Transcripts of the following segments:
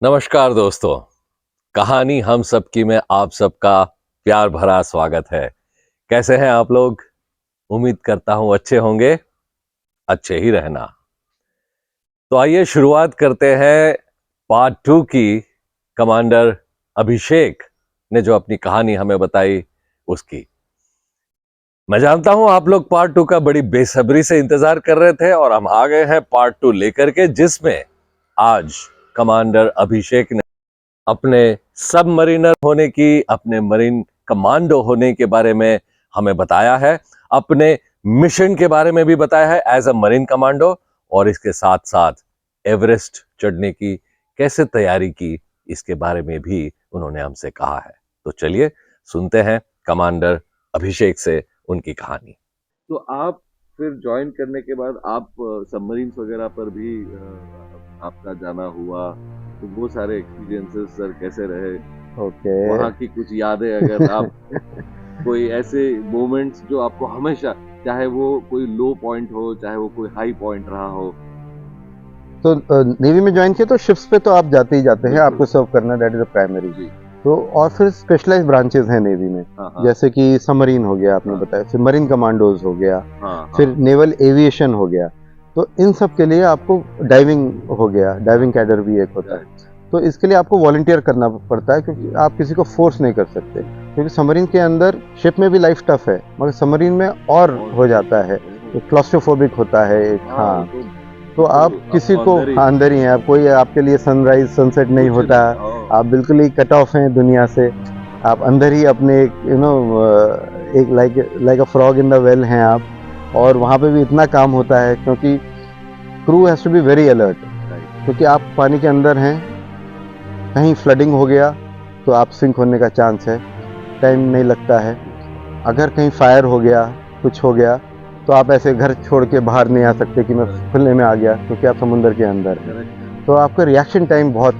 नमस्कार दोस्तों। कहानी हम सबकी में आप सबका प्यार भरा स्वागत है। कैसे हैं आप लोग? उम्मीद करता हूं अच्छे होंगे, अच्छे ही रहना। तो आइए शुरुआत करते हैं पार्ट 2 की। कमांडर अभिषेक ने जो अपनी कहानी हमें बताई उसकी। मैं जानता हूं आप लोग पार्ट 2 का बड़ी बेसब्री से इंतजार कर रहे थे और हम आ गए हैं पार्ट 2 लेकर के, जिसमें आज कमांडर अभिषेक ने अपने सबमरीनर होने की, अपने मरीन कमांडो होने के बारे में हमें बताया है, अपने मिशन के बारे में भी बताया है एज अ मरीन कमांडो, और इसके साथ साथ एवरेस्ट चढ़ने की कैसे तैयारी की, इसके बारे में भी उन्होंने हमसे कहा है। तो चलिए सुनते हैं कमांडर अभिषेक से उनकी कहानी। तो आप फिर ज्वाइन करने के बाद आप सबमरीन्स वगैरह पर भी आपका जाना हुआ, तो वो सारे एक्सपीरियंसेस सर कैसे रहे? वहाँ की कुछ यादें अगर आप कोई ऐसे मोमेंट्स जो आपको हमेशा, चाहे वो कोई लो पॉइंट हो, चाहे वो कोई हाई पॉइंट रहा हो। तो नेवी में ज्वाइन किया तो शिप्स पे तो आप जाते ही जाते हैं, आपको सर्व करना, दैट इज द प्राइमरी। तो और फिर स्पेशलाइज्ड ब्रांचेस हैं नेवी में, जैसे कि सबमरीन हो गया आपने बताया, फिर मरीन कमांडोज हो गया, फिर नेवल एविएशन हो गया। तो इन सब के लिए आपको डाइविंग हो गया, डाइविंग कैडर भी एक होता है। तो इसके लिए आपको वॉलंटियर करना पड़ता है, क्योंकि आप किसी को फोर्स नहीं कर सकते, क्योंकि सबमरीन के अंदर, शिप में भी लाइफ टफ है मगर सबमरीन में और हो जाता है, क्लॉस्ट्रोफोबिक होता है एक। हाँ, तो आप किसी को अंदर ही हैं, आप कोई आपके लिए सनराइज सनसेट नहीं होता, आप बिल्कुल ही कट ऑफ हैं दुनिया से, आप अंदर ही अपने एक like a frog in the well हैं आप। और वहाँ पे भी इतना काम होता है, क्योंकि crew has to be very alert, क्योंकि आप पानी के अंदर हैं, कहीं फ्लडिंग हो गया तो आप सिंक होने का चांस है, टाइम नहीं लगता है। अगर कहीं फायर हो गया, कुछ हो गया, तो आप ऐसे घर छोड़ के बाहर नहीं आ सकते कि मैं खुले में आ गया, क्योंकि आप समुंदर के अंदर हैं। तो आपका रिएक्शन टाइम बहुत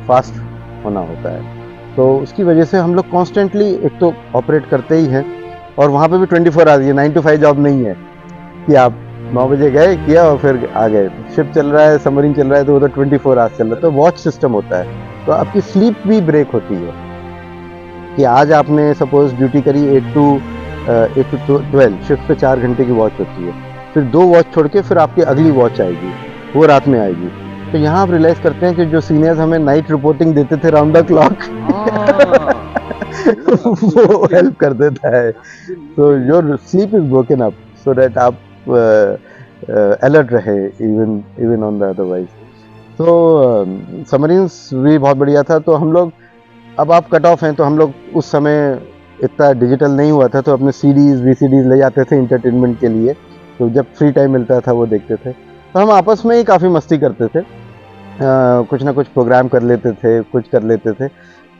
फास्ट होना होता है। तो उसकी वजह से हम लोग कॉन्स्टेंटली एक तो ऑपरेट करते ही हैं, और वहाँ पे भी 24 आवर्स, ये 9 to 5 जॉब नहीं है कि आप 9 बजे गए किया और फिर आ गए। शिप चल रहा है, सबमरीन चल रहा है, तो वो तो 24 आवर्स चल रहा है। तो वॉच सिस्टम होता है, तो आपकी स्लीप भी ब्रेक होती है कि आज आपने सपोज ड्यूटी करी 8 to 12, शिफ्ट पे 4 घंटे की वॉच होती है, फिर 2 वॉच छोड़ के फिर आपकी अगली वॉच आएगी, वो रात में आएगी। तो यहाँ आप रियलाइज करते हैं कि जो सीनियर्स हमें नाइट रिपोर्टिंग देते थे राउंड द क्लॉक, वो हेल्प कर देता है। तो your sleep is broken up, so that आप अलर्ट रहे इवन ऑन द अदरवाइज। तो सबमरीन्स भी बहुत बढ़िया था। तो हम लोग, अब आप कट ऑफ हैं, तो हम लोग उस समय इतना डिजिटल नहीं हुआ था, तो अपने सीडीज वीसीडीज ले जाते थे इंटरटेनमेंट के लिए, तो जब फ्री टाइम मिलता था वो देखते थे। तो हम आपस में ही काफ़ी मस्ती करते थे, कुछ ना कुछ प्रोग्राम कर लेते थे, कुछ कर लेते थे।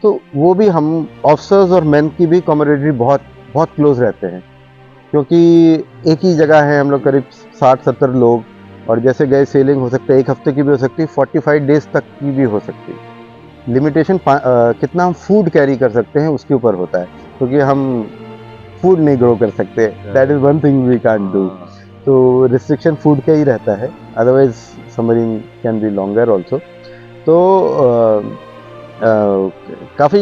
तो वो भी, हम ऑफिसर्स और मैन की भी कॉमरेडरी बहुत बहुत क्लोज रहते हैं, क्योंकि एक ही जगह है हम लोग, करीब 60-70 लोग, और जैसे गए सेलिंग हो सकता है, 1 हफ्ते की भी हो सकती है, 45 डेज तक की भी हो सकती है। लिमिटेशन कितना हम फूड कैरी कर सकते हैं उसके ऊपर होता है, क्योंकि हम फूड नहीं ग्रो कर सकते, that is one thing we can't do. तो रिस्ट्रिक्शन फूड का ही रहता है, otherwise submarine can be longer also. तो काफ़ी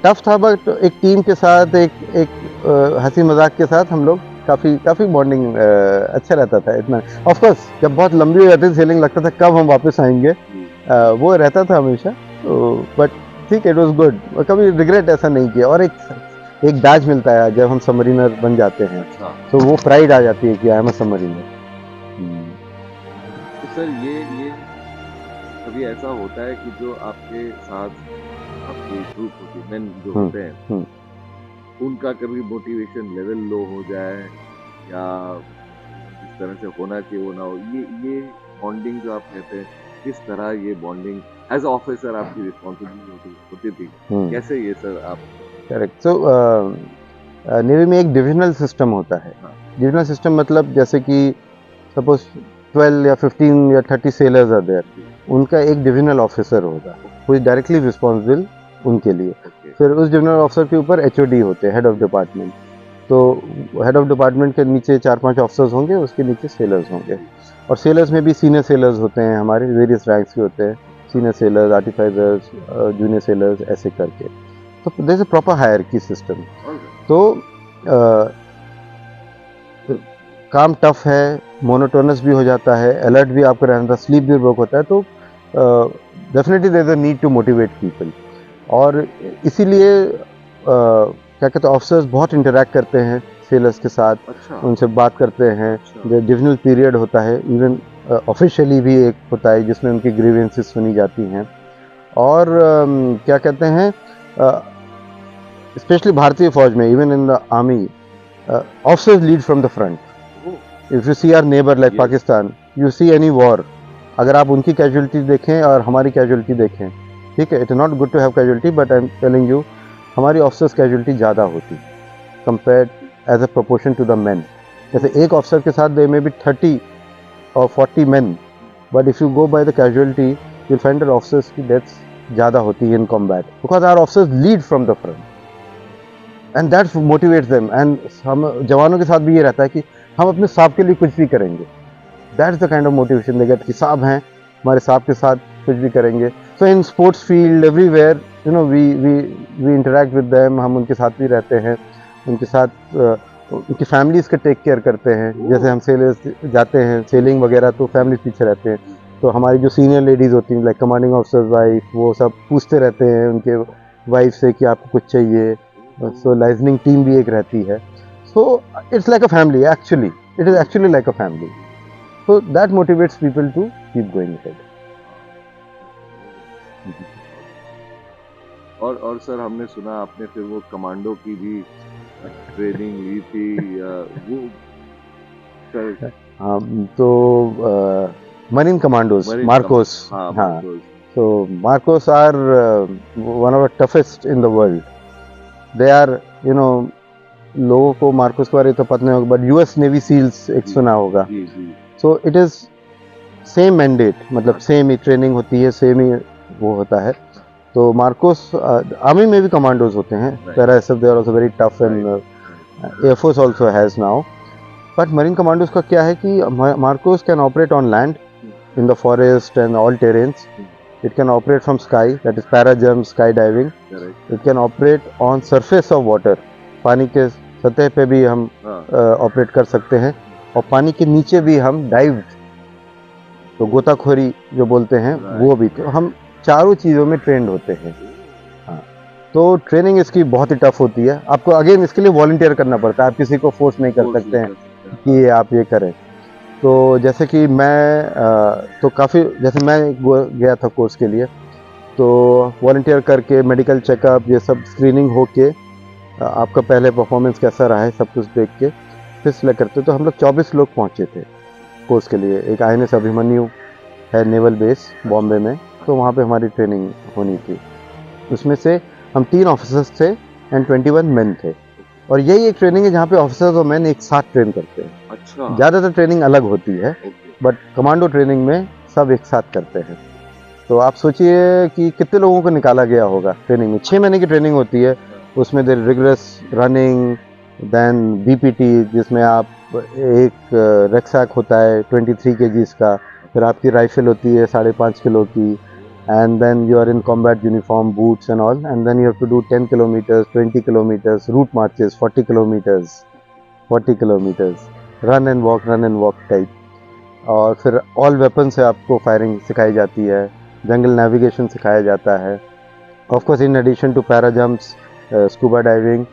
टफ था, बट एक टीम के साथ, एक हंसी मजाक के साथ हम लोग काफ़ी बॉन्डिंग अच्छा रहता था। इतना ऑफ कोर्स जब बहुत लंबी हो जाती थी सेलिंग, लगता था कब हम वापस आएंगे, वो रहता था हमेशा। तो बट ठीक है, इट वॉज गुड, कभी रिग्रेट ऐसा नहीं किया। और एक बैज मिलता है जब हम सबमरीनर बन जाते हैं, तो वो प्राइड आ जाती है कि आई एम अ सबमरीनर। तो सर ये कभी ऐसा होता है कि जो आपके साथ आपकी ग्रुप होती है, मेन जो होते हैं, उनका कभी मोटिवेशन लेवल लो हो जाए, या जिस तरह से होना चाहिए वो ना हो, ये बॉन्डिंग जो आप कहते हैं, किस तरह ये बॉन्डिंग एज ऑफिसर आपकी रिस्पॉन्सिबिलिटी होती थी, कैसे ये सर आप? करेक्ट। सो नेवी में एक डिविजनल सिस्टम होता है। डिविजनल सिस्टम मतलब जैसे कि सपोज 12 या 15 या 30 सेलर्स आर देयर, उनका एक डिविजनल ऑफिसर होगा, हु इज डायरेक्टली रिस्पॉन्सिबल उनके लिए। फिर उस डिविजनल ऑफिसर के ऊपर एचओडी होते हैं, हेड ऑफ डिपार्टमेंट। तो हेड ऑफ डिपार्टमेंट के नीचे 4-5 ऑफिसर्स होंगे, उसके नीचे सेलर्स होंगे, और सेलर्स में भी सीनियर सेलर्स होते हैं हमारे, वेरियस रैंक्स के होते हैं, senior sailors, artificers, junior sailors, ऐसे करके। तो there is a proper hierarchy system. तो काम टफ है, मोनोटोनस भी हो जाता है, अलर्ट भी आपका रहता है, स्लीप भी ब्रोक होता है, तो definitely there is a need to motivate people. और इसीलिए क्या कहते हैं, ऑफिसर्स बहुत इंटरेक्ट करते हैं सेलर्स के साथ, अच्छा, उनसे बात करते हैं। अच्छा। जो डिविजनल पीरियड होता है, इवन ऑफिशियली भी एक होता है जिसमें उनकी ग्रीवेंसेस सुनी जाती हैं। और क्या कहते हैं, स्पेशली भारतीय फौज में, even in the army, officers lead from the front. If you see our neighbour like Yes. Pakistan, you see any war, अगर आप उनकी कैजुअलिटी देखें और हमारी कैजुअलिटी देखें, ठीक है, it is not good to have casualty, but I am telling you, हमारी ऑफिसर्स कैजुअलिटी ज़्यादा होती compared as a proportion to the men. जैसे एक ऑफिसर के साथ दे में भी 30 और 40 men, but if you go by the casualty you'll find that officers की डेथ्स ज़्यादा होती है in combat, because our officers lead from the front and that motivates them. And हम जवानों के साथ भी ये रहता है कि हम अपने साहब के लिए कुछ भी करेंगे। That's the kind of motivation they get कि साहब हैं, हमारे साहब के साथ कुछ भी करेंगे। So in sports field everywhere, you know, we interact with them, हम उनके साथ भी रहते हैं, उनके साथ उनकी फैमिलीज़ का टेक केयर करते हैं। जैसे हम सेलर्स जाते हैं सेलिंग वगैरह, तो फैमिली पीछे रहते हैं, तो हमारी जो सीनियर लेडीज़ होती हैं लाइक कमांडिंग ऑफिसर्स वाइफ, वो सब पूछते रहते हैं उनके वाइफ से कि आपको कुछ चाहिए। सो लाइजनिंग टीम भी एक रहती है। So it's like a family, actually it is actually like a family. So that motivates people to keep going ahead. और सर, हमने सुना आपने फिर वो कमांडो की भी ट्रेनिंग ली थी, वो सर, हाँ, तो मरीन कमांडोज, Marine मार्कोस, हाँ, हाँ, Marcos। so Marcos are one of the toughest in the world. They are, you know, लोगों को मार्कोस के बारे में तो पता नहीं होगा, बट यूएस नेवी सील्स एक जी, सुना होगा। जी, जी। So it is same mandate, मतलब सेम ही ट्रेनिंग होती है, सेम ही वो होता है। तो मार्कोस, आर्मी में भी कमांडोज होते हैं, Right. Para SF, they are also very tough, and Right. Air force also has now. But marine commandos का क्या है कि MARCOS can operate on land in the forest and all terrains. It can operate from sky, that is para jump, skydiving. Correct. It can operate on surface of water. पानी के सतह पे भी हम हाँ, ऑपरेट कर सकते हैं, और पानी के नीचे भी हम डाइव, तो गोताखोरी जो बोलते हैं, Right. वो भी। तो हम चारों चीज़ों में ट्रेंड होते हैं। हाँ, तो ट्रेनिंग इसकी बहुत ही टफ होती है। आपको अगेन इसके लिए वॉलंटियर करना पड़ता है, आप किसी को फोर्स नहीं कर Force सकते हैं नहीं कर सकते, कि ये आप ये करें। तो जैसे कि मैं तो काफ़ी, जैसे मैं गया था कोर्स के लिए, तो वॉलंटियर करके मेडिकल चेकअप ये सब स्क्रीनिंग होके, आपका पहले परफॉर्मेंस कैसा रहा है सब कुछ देख के फिर सिलेक्ट करते। तो हम लोग 24 लोग पहुंचे थे कोर्स के लिए। एक INS अभिमन्यु है नेवल बेस बॉम्बे में, तो वहाँ पे हमारी ट्रेनिंग होनी थी। उसमें से हम 3 ऑफिसर्स थे एंड 21 मेन थे। और यही एक ट्रेनिंग है जहाँ पे ऑफिसर्स और मैन एक साथ ट्रेन करते हैं। अच्छा, ज़्यादातर ट्रेनिंग अलग होती है, okay. बट कमांडो ट्रेनिंग में सब एक साथ करते हैं। तो आप सोचिए कि कितने लोगों को निकाला गया होगा ट्रेनिंग में। 6 महीने की ट्रेनिंग होती है, उसमें देर रिगरस रनिंग, देन BPT, जिसमें आप एक रैकसैक होता है 23 kgs का, फिर आपकी राइफल होती है 5.5 किलो की, and then you are in combat uniform, boots and all, and then you have to do 10 kilometres, 20 kilometres route marches, 40 kilometres run and walk type. और फिर ऑल वेपन से आपको फायरिंग सिखाई जाती है, जंगल नेविगेशन सिखाया जाता है, of course in addition to para jumps, scuba diving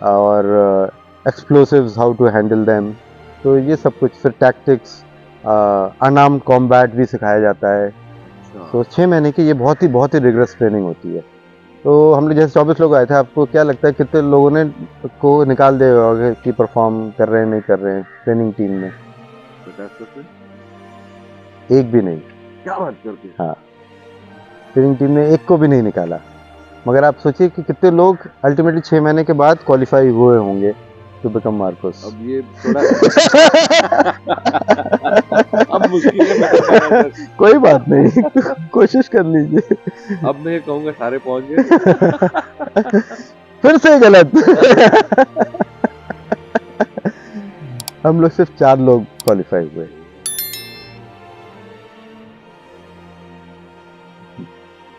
और explosives, how to handle them. तो ये सब कुछ, फिर टैक्टिक्स, अनआर्म्ड कॉम्बैट भी सिखाया जाता है। तो 6 महीने की ये बहुत ही रिगरस ट्रेनिंग होती है। तो हम लोग जैसे 24 लोग आए थे, आपको क्या लगता है कितने लोगों ने को निकाल दिया होगा कि परफॉर्म कर रहे हैं नहीं कर रहे हैं ट्रेनिंग टीम में? 50%? एक भी नहीं। क्या बात करते हैं? हाँ, ट्रेनिंग टीम ने एक को भी नहीं निकाला। मगर आप सोचिए कि कितने लोग अल्टीमेटली 6 महीने के बाद क्वालिफाई हुए होंगे टू बिकम मार्कोस। अब ये थोड़ा अब मुश्किल है बता पाना सर। कोई बात नहीं, कोशिश कर लीजिए। अब मैं ये कहूंगा सारे पहुंच गए। फिर से गलत। हम लोग सिर्फ 4 लोग क्वालिफाई हुए।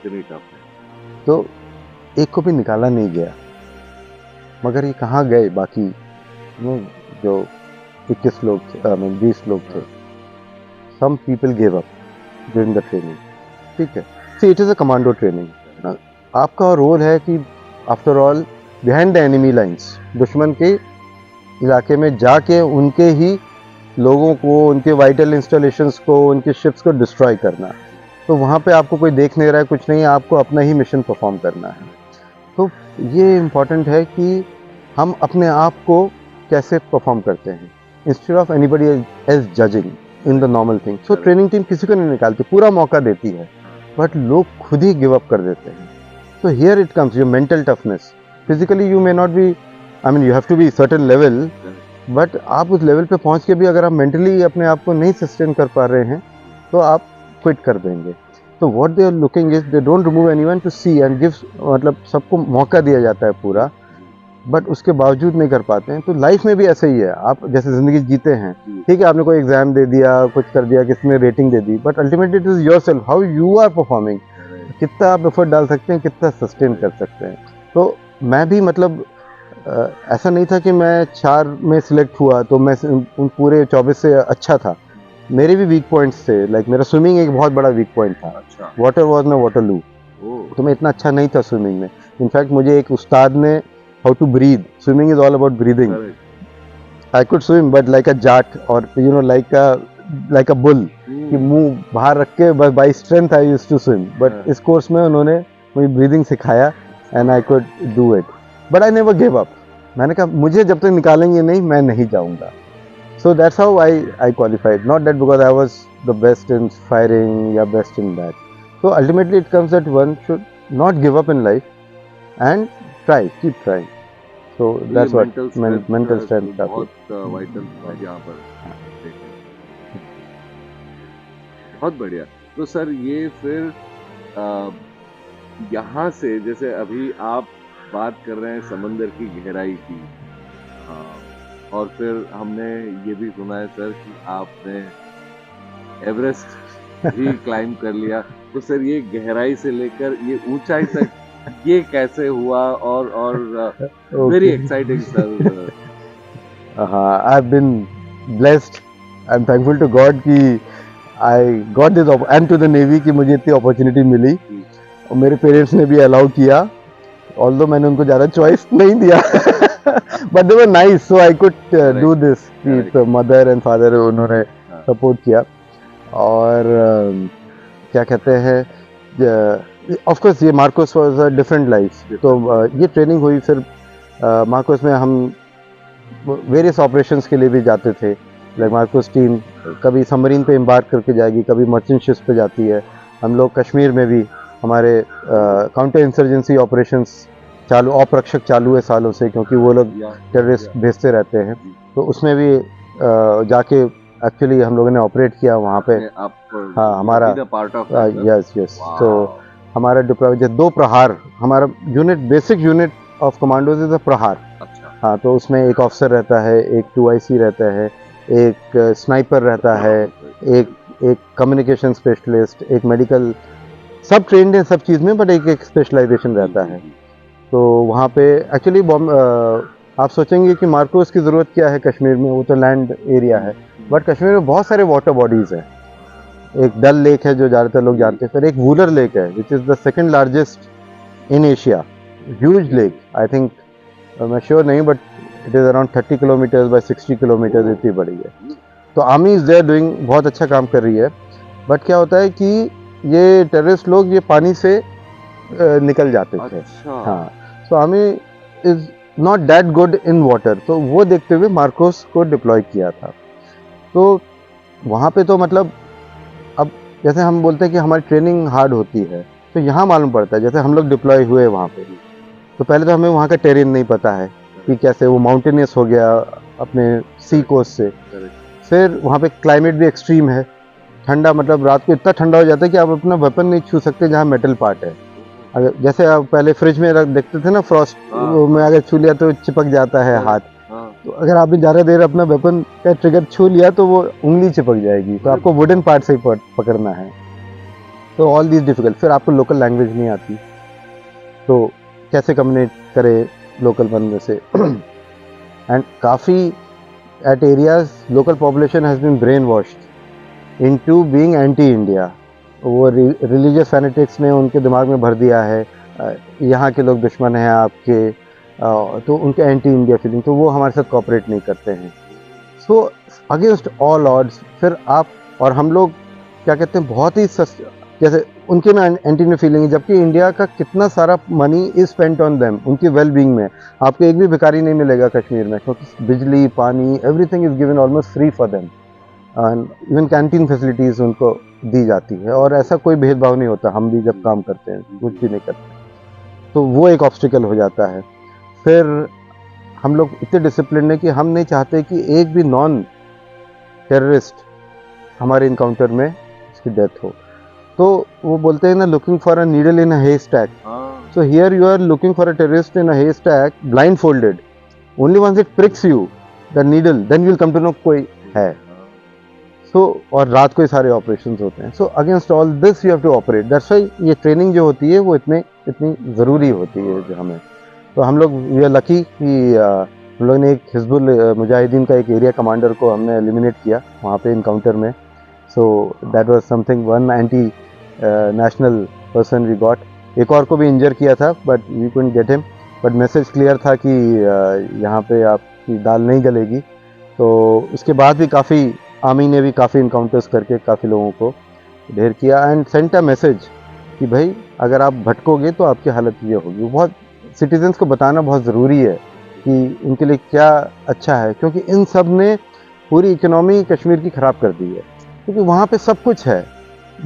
इतनी टफ है। तो एक को भी निकाला नहीं गया, मगर ये कहाँ गए बाकी जो 21 लोग थे, 20 लोग थे। Some people give up during the training, ठीक है। See it is a commando training. आपका रोल है कि after all behind the enemy lines, दुश्मन के इलाके में जाके उनके ही लोगों को, उनके वाइटल इंस्टॉलेशंस को, उनके शिप्स को डिस्ट्रॉय करना। तो वहाँ पे आपको कोई देख नहीं रहा है, कुछ नहीं, आपको अपना ही मिशन परफॉर्म करना है। तो ये इम्पॉर्टेंट है कि हम अपने आप को कैसे परफॉर्म करते हैं, instead of anybody else judging in the normal thing. So training team किसी को नहीं निकालती, पूरा मौका देती है, बट लोग खुद ही गिव अप कर देते हैं। So here it comes your mental toughness. Physically you may not be, I mean you have to be certain level, but आप उस लेवल पे पहुंच के भी अगर आप मेंटली अपने आप को नहीं सस्टेन कर पा रहे हैं तो आप क्विट कर देंगे। तो what they are looking is they don't remove anyone to see and give, मतलब सबको मौका दिया जाता है पूरा, बट उसके बावजूद नहीं कर पाते हैं। तो लाइफ में भी ऐसे ही है, आप जैसे ज़िंदगी जीते हैं, ठीक है, आपने कोई एग्जाम दे दिया, कुछ कर दिया, किसी ने रेटिंग दे दी, but ultimately it is yourself, how you are performing, कितना आप एफर्ट डाल सकते हैं, कितना सस्टेन कर सकते हैं। तो मैं भी मतलब ऐसा नहीं था कि मैं 4 में सिलेक्ट हुआ तो मैं उन पूरे 24 से अच्छा था। मेरे भी वीक पॉइंट्स थे, लाइक मेरा स्विमिंग एक बहुत बड़ा वीक पॉइंट था। अच्छा। वाटर वॉज माई वाटरलू, तो मैं इतना अच्छा नहीं था स्विमिंग में। इनफैक्ट मुझे एक उस्ताद ने how to breathe, swimming is all about breathing, I could swim but like a Jat और you know like a bull, कि मुंह बाहर रख के बस by strength I used to swim. But इस कोर्स में उन्होंने मुझे ब्रीदिंग सिखाया and I could do it, but I never give up. मैंने कहा मुझे जब तक निकालेंगे नहीं, मैं नहीं जाऊंगा। So that's how I qualified, not that because I was the best in firing या best in that. So ultimately it comes that one should not give up in life and try, keep trying. So that's what mental strength बहुत vital है यहाँ पर। बहुत बढ़िया। तो sir ये फिर यहाँ से जैसे अभी आप बात कर रहे हैं समंदर की गहराई की, और फिर हमने ये भी सुना है सर कि आपने एवरेस्ट भी क्लाइम कर लिया। तो सर ये गहराई से लेकर ये ऊंचाई तक ये कैसे हुआ? और वेरी एक्साइटिंग सर। हाँ, I've been blessed, I'm thankful to God कि I got this and to the Navy कि मुझे इतनी अपॉर्चुनिटी मिली, और मेरे पेरेंट्स ने भी अलाउ किया, ऑल्दो मैंने उनको ज़्यादा चॉइस नहीं दिया but they were nice, so I could do this. कि मदर एंड फादर उन्होंने सपोर्ट किया। और क्या कहते हैं, ऑफ कोर्स ये Marcos was a different life. तो ये ट्रेनिंग हुई, फिर मार्कोस में हम वेरियस ऑपरेशंस के लिए भी जाते थे। लाइक मार्कोस टीम कभी सबमरीन पे एम्बार्क करके जाएगी, कभी मर्चेंट शिप्स पे जाती है। हम लोग कश्मीर में भी हमारे काउंटर इंसर्जेंसी ऑपरेशंस चालू, अपरक्षक चालू है सालों से, क्योंकि वो लोग टेररिस्ट भेजते रहते हैं। तो उसमें भी जाके एक्चुअली हम लोगों ने ऑपरेट किया वहाँ पे। हाँ, हमारा यस यस। तो हमारा डिप्लॉय 2 प्रहार, हमारा unit, basic unit of commandos is a प्रहार। हाँ, तो उसमें एक ऑफिसर रहता है, एक 2IC रहता है, एक स्नाइपर रहता है, एक कम्युनिकेशन स्पेशलिस्ट, एक मेडिकल, सब ट्रेंड है सब चीज़ में, बट एक स्पेशलाइजेशन रहता है। तो वहाँ पे एक्चुअली आप सोचेंगे कि मार्कोस की ज़रूरत क्या है कश्मीर में, वो तो लैंड एरिया है, बट कश्मीर में बहुत सारे वाटर बॉडीज़ हैं। एक डल लेक है जो ज़्यादातर लोग जानते हैं, फिर एक वूलर लेक है which is the second largest in Asia, huge lake. I think, मैं श्योर नहीं, but it is around 30 kilometres by 60 kilometres, इतनी बड़ी है। तो आर्मी इज़ देयर डूइंग, बहुत अच्छा काम कर रही है। बट क्या होता है कि ये टेररिस्ट लोग ये पानी से निकल जाते थे। हाँ, so army is not that good in water. तो वो देखते हुए मार्कोस को डिप्लॉय किया था। तो वहाँ पे तो मतलब, अब जैसे हम बोलते हैं कि हमारी ट्रेनिंग हार्ड होती है, तो यहाँ मालूम पड़ता है। जैसे हम लोग डिप्लॉय हुए वहाँ पे, तो पहले तो हमें वहाँ का टेरेन नहीं पता है कि कैसे, वो माउंटेनियस हो गया अपने सी कोस्ट से। फिर वहाँ पे क्लाइमेट भी एक्सट्रीम है, ठंडा, मतलब रात को इतना ठंडा हो जाता है कि आप अपना वेपन नहीं छू सकते जहाँ मेटल पार्ट है। अगर जैसे आप पहले फ्रिज में देखते थे ना, फ्रॉस्ट में अगर छू लिया तो चिपक जाता है हाथ, तो अगर आपने ज़्यादा देर अपना वेपन का ट्रिगर छू लिया तो वो उंगली चिपक जाएगी। तो आपको वुडन पार्ट से ही पकड़ना है। तो ऑल दीज डिफिकल्ट, फिर आपको लोकल लैंग्वेज नहीं आती तो कैसे कम्युनिकेट करे लोकल बंदे से एंड काफ़ी at areas local population has been brainwashed into being anti India. वो रिलीजियस फैनेटिक्स ने उनके दिमाग में भर दिया है यहाँ के लोग दुश्मन हैं आपके, तो उनके एंटी इंडिया फीलिंग, तो वो हमारे साथ कोऑपरेट नहीं करते हैं। सो अगेंस्ट ऑल ऑड्स फिर आप और हम लोग क्या कहते हैं बहुत ही जैसे उनके में एंटी इंडिया फीलिंग है, जबकि इंडिया का कितना सारा money is spent on them, उनकी वेल बीइंग में। आपको एक भी भिखारी नहीं मिलेगा कश्मीर में, क्योंकि बिजली पानी everything is given almost free for them, and even canteen facilities उनको दी जाती है, और ऐसा कोई भेदभाव नहीं होता। हम भी जब काम करते हैं कुछ भी नहीं करते, तो वो एक ऑब्स्टिकल हो जाता है। फिर हम लोग इतने डिसिप्लिन है कि हम नहीं चाहते कि एक भी नॉन टेररिस्ट हमारे इनकाउंटर में उसकी डेथ हो। तो वो बोलते हैं ना, looking for a needle in a haystack. So here you are looking for a terrorist in a haystack blindfolded, only once it pricks you the needle then you will come to know कोई है। सो और रात को ही सारे operations होते हैं। So against all this you have to operate, that's why ये training जो होती है वो इतनी ज़रूरी होती है जो हमें। तो हम लोग वी आर लकी कि हम लोग ने एक हिजबुल मुजाहिदीन का एक एरिया कमांडर को हमने एलिमिनेट किया वहाँ पे इनकाउंटर में। So that was something, one anti national person we got. एक और को भी इंजर किया था but we couldn't get him, but message clear था कि यहाँ पे आपकी दाल नहीं गलेगी। तो उसके बाद भी काफ़ी आर्मी ने भी काफ़ी इनकाउंटर्स करके काफ़ी लोगों को ढेर किया एंड सेंट अ मैसेज कि भाई अगर आप भटकोगे तो आपकी हालत ये होगी। बहुत सिटीजन्स को बताना बहुत ज़रूरी है कि उनके लिए क्या अच्छा है, क्योंकि इन सब ने पूरी इकोनॉमी कश्मीर की ख़राब कर दी है। क्योंकि वहाँ पे सब कुछ है,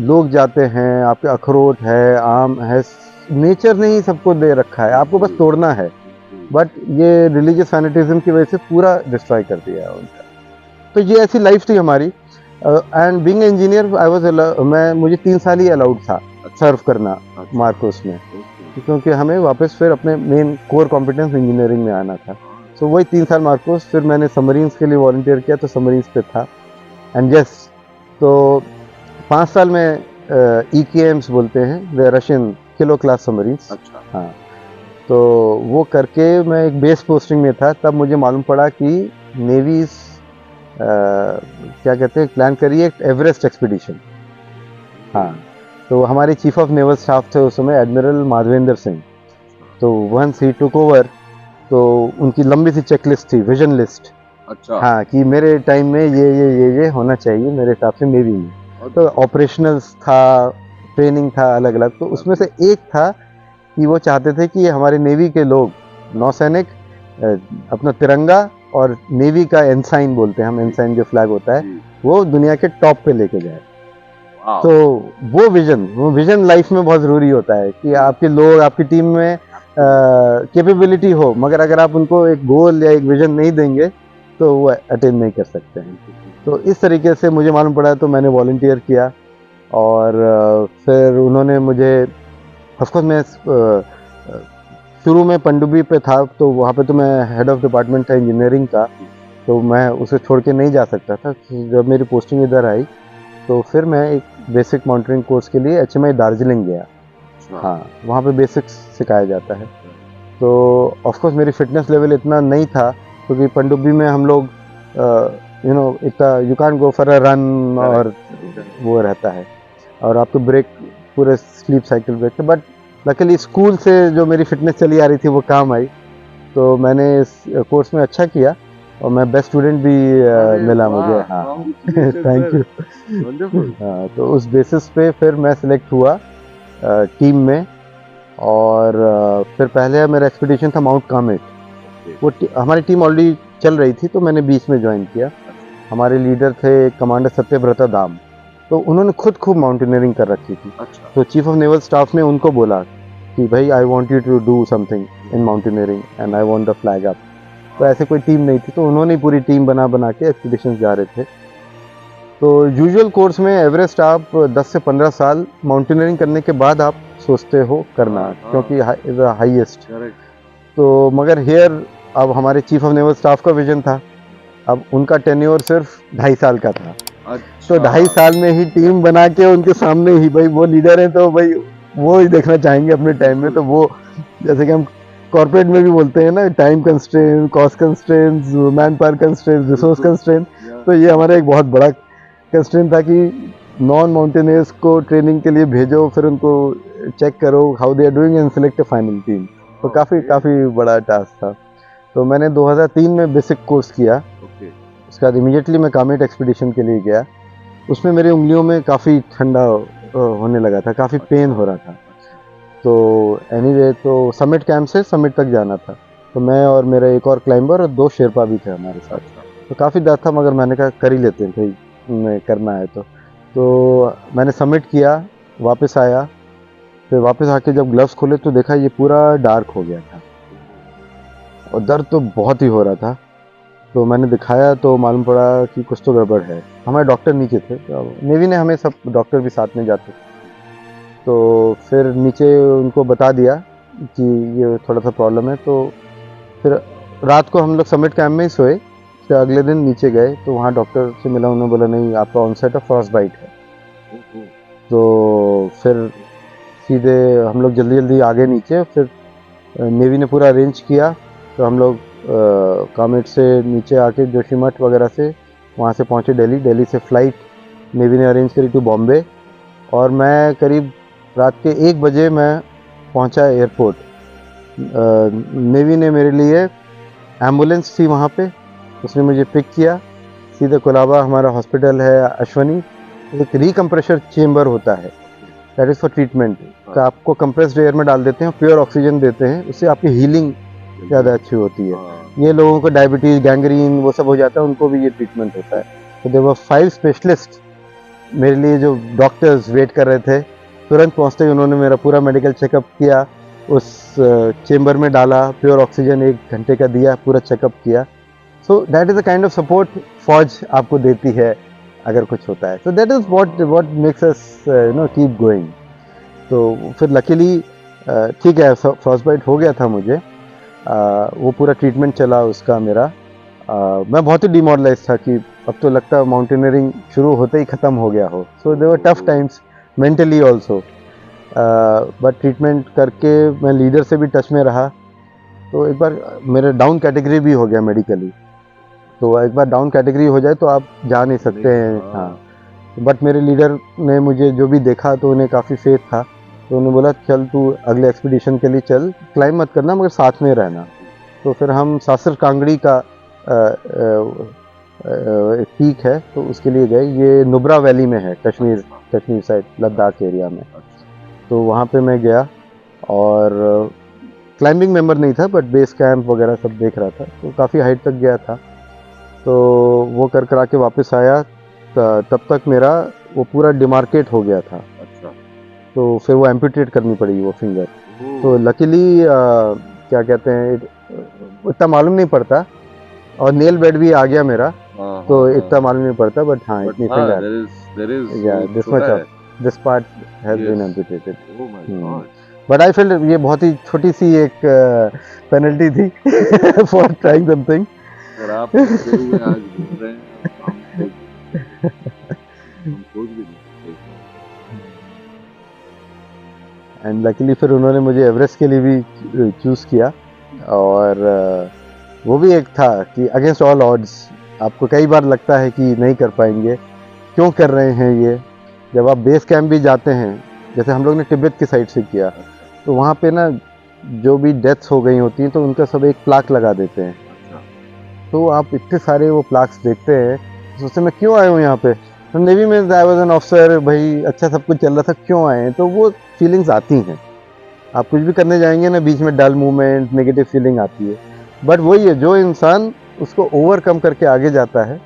लोग जाते हैं, आपके अखरोट है, आम है, नेचर ने ही सबको दे रखा है, आपको बस तोड़ना है। बट ये रिलीजियस फैनेटिज्म की वजह से पूरा डिस्ट्रॉय कर दिया है उनका। तो ये ऐसी लाइफ थी हमारी। And being engineer I was मुझे 3 साल ही अलाउड था सर्व करना मार्कोस में, क्योंकि हमें वापस फिर अपने मेन कोर कॉम्पिटेंस इंजीनियरिंग में आना था। सो वही 3 साल मार्कोस, फिर मैंने सबमरीन्स के लिए वॉलंटियर किया तो सबमरीन्स पे था। एंड यस, तो 5 साल में EKMs बोलते हैं, रशियन किलो क्लास सबमरीन्स। अच्छा। हाँ, तो वो करके मैं एक बेस पोस्टिंग में था। तब मुझे मालूम पड़ा कि नेवी क्या कहते हैं प्लान करिए एक एवरेस्ट एक्सपीडिशन। हाँ, तो हमारे चीफ ऑफ नेवल स्टाफ थे उस समय एडमिरल माधवेंद्र सिंह। तो वंस ही टुक ओवर, तो उनकी लंबी सी चेकलिस्ट थी, विजन लिस्ट। अच्छा। हाँ, कि मेरे टाइम में ये होना चाहिए मेरे हिसाब से नेवी में। तो ऑपरेशनल्स था, ट्रेनिंग था अलग अलग। तो उसमें से एक था कि वो चाहते थे कि हमारे नेवी के लोग, नौसैनिक, अपना तिरंगा और नेवी का एनसाइन बोलते हैं हम, एनसाइन जो फ्लैग होता है, वो दुनिया के टॉप पे लेके जाए। तो वो विजन लाइफ में बहुत ज़रूरी होता है कि आपके लोग, आपकी टीम में कैपेबिलिटी हो, मगर अगर आप उनको एक गोल या एक विजन नहीं देंगे तो वो अटेन नहीं कर सकते हैं। तो इस तरीके से मुझे मालूम पड़ा, तो मैंने वॉलंटियर किया। और फिर उन्होंने मुझे, ऑफकोर्स मैं शुरू में पनडुब्बी पे था, तो वहाँ पे तो मैं हेड ऑफ डिपार्टमेंट था इंजीनियरिंग का, तो मैं उसे छोड़ के नहीं जा सकता था। जब मेरी पोस्टिंग इधर आई तो फिर मैं एक बेसिक मॉनिटरिंग कोर्स के लिए HMI दार्जिलिंग गया। हाँ, वहाँ पे बेसिक्स सिखाया जाता है। तो ऑफकोर्स मेरी फिटनेस लेवल इतना नहीं था, क्योंकि पनडुब्बी में हम लोग इतना you can go for a run, और वो रहता है, और आपको ब्रेक पूरे sleep cycle break. But luckily school से जो मेरी फिटनेस चली आ रही थी वो काम आई, तो मैंने इस कोर्स में अच्छा किया और मैं बेस्ट स्टूडेंट भी मिला मुझे। हाँ, थैंक यू। हाँ, तो उस बेसिस पे फिर मैं सिलेक्ट हुआ टीम में। और फिर पहले मेरा एक्सपीडिशन था माउंट कामेट। वो हमारी टीम ऑलरेडी चल रही थी, तो मैंने बीच में ज्वाइन किया। हमारे लीडर थे कमांडर सत्यव्रता दाम, तो उन्होंने खुद खूब माउंटेनियरिंग कर रखी थी। अच्छा। तो चीफ ऑफ नेवल स्टाफ ने उनको बोला कि भाई I want you to do something in mountaineering and I want the flag up. तो ऐसे कोई टीम नहीं थी, तो उन्होंने पूरी टीम बना के एक्सपीडिशन जा रहे थे। तो यूजुअल कोर्स में एवरेस्ट आप 10 से 15 साल माउंटेनियरिंग करने के बाद आप सोचते हो करना, क्योंकि हाईएस्ट। तो मगर हियर अब हमारे चीफ ऑफ नेवल स्टाफ का विजन था, अब उनका टेन्योर सिर्फ 2.5 साल का था। अच्छा। तो 2.5 साल में ही टीम बना के उनके सामने ही, भाई वो लीडर है तो भाई वो ही देखना चाहेंगे अपने टाइम में। तो वो जैसे कि हम कॉर्पोरेट में भी बोलते हैं ना, time constraint, cost constraint, man power constraint, resource constraint, तो ये हमारा एक बहुत बड़ा कंस्ट्रेंट था कि नॉन माउंटेनियर्स को ट्रेनिंग के लिए भेजो, फिर उनको चेक करो how they are doing and select a final team. तो काफ़ी बड़ा टास्क था। तो मैंने 2003 में बेसिक कोर्स किया। उसके बाद इमीडिएटली मैं कामेट एक्सपीडिशन के लिए गया। उसमें मेरी उंगलियों में काफ़ी ठंडा होने लगा था, काफ़ी पेन हो रहा था। तो एनीवे तो समिट कैंप से समिट तक जाना था। तो मैं और मेरा एक और क्लाइंबर और 2 शेरपा भी थे हमारे साथ। तो काफ़ी डर था, मगर मैंने कहा कर ही लेते हैं भाई, मैं करना है तो मैंने सबमिट किया, वापस आया। फिर वापस आके जब ग्लव्स खोले तो देखा ये पूरा डार्क हो गया था और दर्द तो बहुत ही हो रहा था। तो मैंने दिखाया तो मालूम पड़ा कि कुछ तो गड़बड़ है। हमारे डॉक्टर नीचे थे, तो नेवी ने हमें सब डॉक्टर भी साथ में जाते थे। तो फिर नीचे उनको बता दिया कि ये थोड़ा सा प्रॉब्लम है। तो फिर रात को हम लोग समिट कैंप में ही सोए। फिर अगले दिन नीचे गए तो वहाँ डॉक्टर से मिला, उन्होंने बोला नहीं आपका ऑनसेट ऑफ फ्रॉस्ट बाइट है। तो फिर सीधे हम लोग जल्दी जल्दी आगे नीचे। फिर नेवी ने पूरा अरेंज किया। तो हम लोग कामेट से नीचे आके जोशीमठ वगैरह से वहाँ से पहुँचे दिल्ली। दिल्ली से फ़्लाइट नेवी ने अरेंज करी टू बॉम्बे, और मैं करीब रात के 1 बजे मैं पहुँचा एयरपोर्ट। नेवी ने मेरे लिए एम्बुलेंस थी वहाँ पे, उसने मुझे पिक किया। सीधे कोलाबा हमारा हॉस्पिटल है अश्वनी, एक रिकम्प्रेशर चेम्बर होता है, दैट इज़ फॉर ट्रीटमेंट। तो आपको कंप्रेस्ड एयर में डाल देते हैं, प्योर ऑक्सीजन देते हैं, उससे आपकी हीलिंग ज़्यादा अच्छी होती है। ये लोगों को डायबिटीज़, गैंग्रीन वो सब हो जाता है, उनको भी ये ट्रीटमेंट होता है। तो देयर वर 5 स्पेशलिस्ट मेरे लिए, जो डॉक्टर्स वेट कर रहे थे। तुरंत पहुँचते ही उन्होंने मेरा पूरा मेडिकल चेकअप किया, उस चेम्बर में डाला, प्योर ऑक्सीजन 1 घंटे का दिया, पूरा चेकअप किया। So that is a kind of support फौज आपको देती है अगर कुछ होता है। So that is what makes us keep going. तो फिर लकीली ठीक है, फ्रॉस्ट बाइट हो गया था मुझे। वो पूरा ट्रीटमेंट चला उसका मेरा। मैं बहुत ही डिमोरलाइज था कि अब तो लगता है माउंटेनियरिंग शुरू होते ही ख़त्म हो गया हो। So they were tough times mentally also, but treatment करके मैं लीडर से भी टच में रहा। तो एक बार मेरा डाउन कैटेगरी भी हो गया मेडिकली। तो एक बार डाउन कैटेगरी हो जाए तो आप जा नहीं सकते हैं। हाँ, बट मेरे लीडर ने मुझे जो भी देखा तो उन्हें काफ़ी फेथ था। तो उन्होंने बोला चल तू अगले एक्सपीडिशन के लिए चल, क्लाइम मत करना मगर साथ में रहना। तो फिर हम सासर कांगड़ी का एक पीक है तो उसके लिए गए। ये नुब्रा वैली में है, कश्मीर साइड, लद्दाख एरिया में। तो वहाँ पे मैं गया और क्लाइंबिंग मेंबर नहीं था, बट बेस कैंप वगैरह सब देख रहा था। तो काफ़ी हाइट तक गया था। तो वो कर आके वापस आया। तब तक मेरा वो पूरा डिमार्केट हो गया था। अच्छा। तो फिर वो एम्पुटेट करनी पड़ी वो फिंगर। तो लकीली क्या कहते हैं, इतना मालूम नहीं पड़ता, और नेल बेड भी आ गया मेरा। तो इतना मालूम नहीं पड़ता, बट हाँ इतनी फिंगर, या this much of this part has been amputated. But I feel ये बहुत ही छोटी सी एक पेनल्टी थी फॉर ट्राइंग समथिंग। अगर आप शुरू में आज घूम रहे हैं, हम सोच भी नहीं सकते। एंड लकीली फिर उन्होंने मुझे एवरेस्ट के लिए भी चूज़ किया। और वो भी एक था कि अगेंस्ट ऑल ऑड्स, आपको कई बार लगता है कि नहीं कर पाएंगे, क्यों कर रहे हैं ये। जब आप बेस कैंप भी जाते हैं, जैसे हम लोग ने तिब्बत की साइड से किया, तो वहाँ पे ना जो भी डेथ्स हो गई होती हैं तो उनका सब एक प्लाक लगा देते हैं। तो आप इतने सारे वो प्लाक्स देखते हैं, सोचते मैं क्यों आया हूँ यहाँ पे। तो नेवी में आई वाज एन ऑफिसर, भाई अच्छा सब कुछ चल रहा था, क्यों आए हैं। तो वो फीलिंग्स आती हैं, आप कुछ भी करने जाएंगे ना, बीच में डल मूवमेंट, नेगेटिव फीलिंग आती है। बट वही है, जो इंसान उसको ओवरकम करके आगे जाता है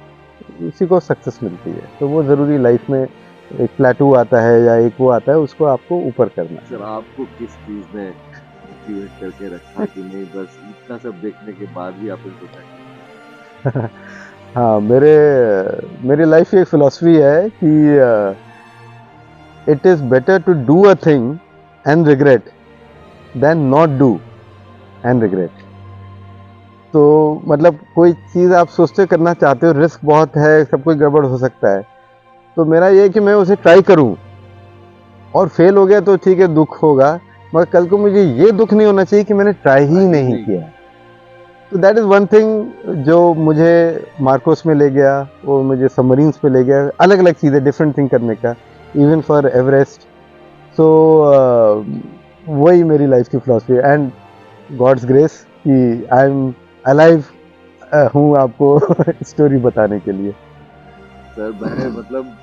उसी को सक्सेस मिलती है। तो वो ज़रूरी लाइफ में एक प्लेटू आता है या एक वो आता है, उसको आपको ऊपर करना है। सर आपको किस चीज़ ने मोटिवेट करके रखा कि नहीं बस इतना सब देखने के बाद भी आप इनको करें? हाँ, मेरी लाइफ की एक फिलॉसफी है कि it is better to do a thing and regret than not do and regret. तो मतलब कोई चीज़ आप सोचते करना चाहते हो, रिस्क बहुत है, सब कुछ गड़बड़ हो सकता है, तो मेरा ये है कि मैं उसे ट्राई करूं, और फेल हो गया तो ठीक है, दुख होगा, मगर कल को मुझे ये दुख नहीं होना चाहिए कि मैंने ट्राई ही नहीं किया। तो दैट इज़ वन थिंग जो मुझे मार्कोस में ले गया, वो मुझे सबमरीन्स पे ले गया, अलग अलग चीज़ें, डिफरेंट थिंग करने का, इवन फॉर एवरेस्ट। सो वही मेरी लाइफ की फिलॉसफी है, एंड गॉड्स ग्रेस कि आई एम अलाइव हूँ आपको स्टोरी बताने के लिए। सर मैं मतलब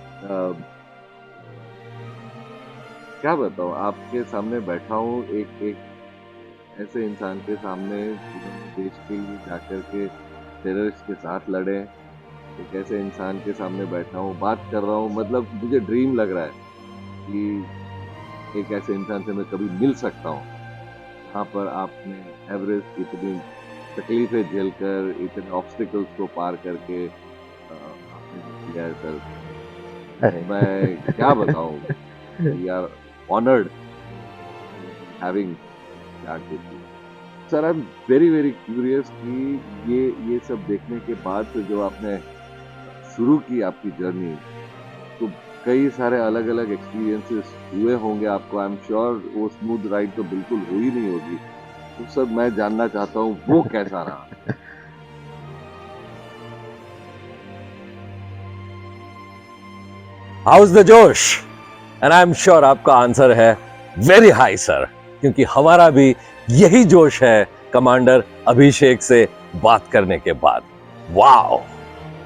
क्या बताऊँ, आपके सामने बैठा हूँ एक ऐसे इंसान के सामने जिन्होंने देश के लिए जाकर के टेररिस्ट के साथ लड़े। एक ऐसे इंसान के सामने बैठा हूँ, बात कर रहा हूँ, मतलब मुझे ड्रीम लग रहा है कि एक ऐसे इंसान से मैं कभी मिल सकता हूँ। यहाँ पर आपने एवरेस्ट इतनी तकलीफें झेलकर, इतने ऑब्स्टिकल्स को पार करके आपने जो किया है सर, मैं क्या बताऊँ। We are honoured having that with you. Sir I am very very curious कि ये सब देखने के बाद से जो आपने शुरू की आपकी जर्नी, तो कई सारे अलग अलग एक्सपीरियंसेस हुए होंगे आपको। आई एम श्योर वो स्मूथ राइड तो बिल्कुल हुई नहीं होगी। तो सर मैं जानना चाहता हूँ वो कैसा रहा। हाउस द जोश, एंड आई एम श्योर आपका आंसर है वेरी हाई सर, क्योंकि हमारा भी यही जोश है कमांडर अभिषेक से बात करने के बाद। वाओ,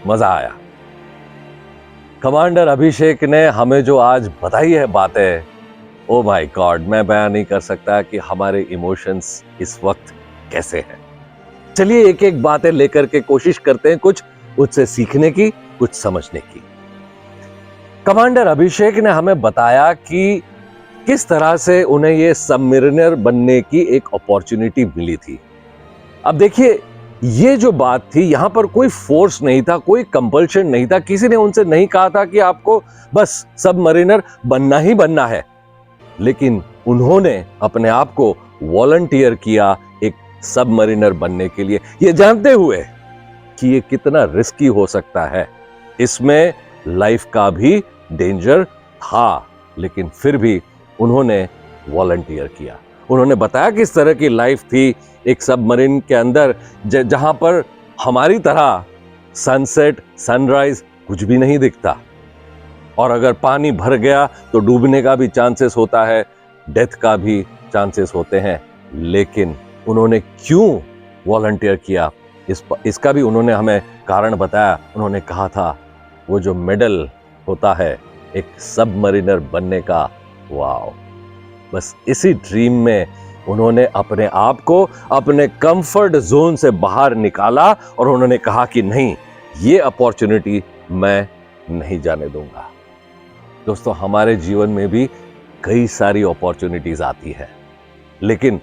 मजा आया। कमांडर अभिषेक ने हमें जो आज बताई है बातें, ओ माय गॉड, मैं बयान नहीं कर सकता कि हमारे इमोशंस इस वक्त कैसे हैं। चलिए एक एक बातें लेकर के कोशिश करते हैं कुछ उससे सीखने की, कुछ समझने की। कमांडर अभिषेक ने हमें बताया कि किस तरह से उन्हें ये सबमरीनर बनने की एक अपॉर्चुनिटी मिली थी। अब देखिए, ये जो बात थी, यहां पर कोई फोर्स नहीं था, कोई कंपल्शन नहीं था, किसी ने उनसे नहीं कहा था कि आपको बस सबमरीनर बनना ही बनना है। लेकिन उन्होंने अपने आप को वॉलंटियर किया एक सबमरीनर बनने के लिए, ये जानते हुए कि ये कितना रिस्की हो सकता है। इसमें लाइफ का भी डेंजर था, लेकिन फिर भी उन्होंने वॉलंटियर किया। उन्होंने बताया किस तरह की लाइफ थी एक सबमरीन के अंदर, जहां पर हमारी तरह सनसेट, सनराइज कुछ भी नहीं दिखता, और अगर पानी भर गया तो डूबने का भी चांसेस होता है, डेथ का भी चांसेस होते हैं। लेकिन उन्होंने क्यों वॉलंटियर किया, इसका भी उन्होंने हमें कारण बताया। उन्होंने कहा था वो जो मेडल होता है एक सबमरीनर बनने का, वाओ, बस इसी ड्रीम में उन्होंने अपने आप को अपने कंफर्ट जोन से बाहर निकाला, और उन्होंने कहा कि नहीं, ये अपॉर्चुनिटी मैं नहीं जाने दूंगा। दोस्तों, हमारे जीवन में भी कई सारी अपॉर्चुनिटीज आती है, लेकिन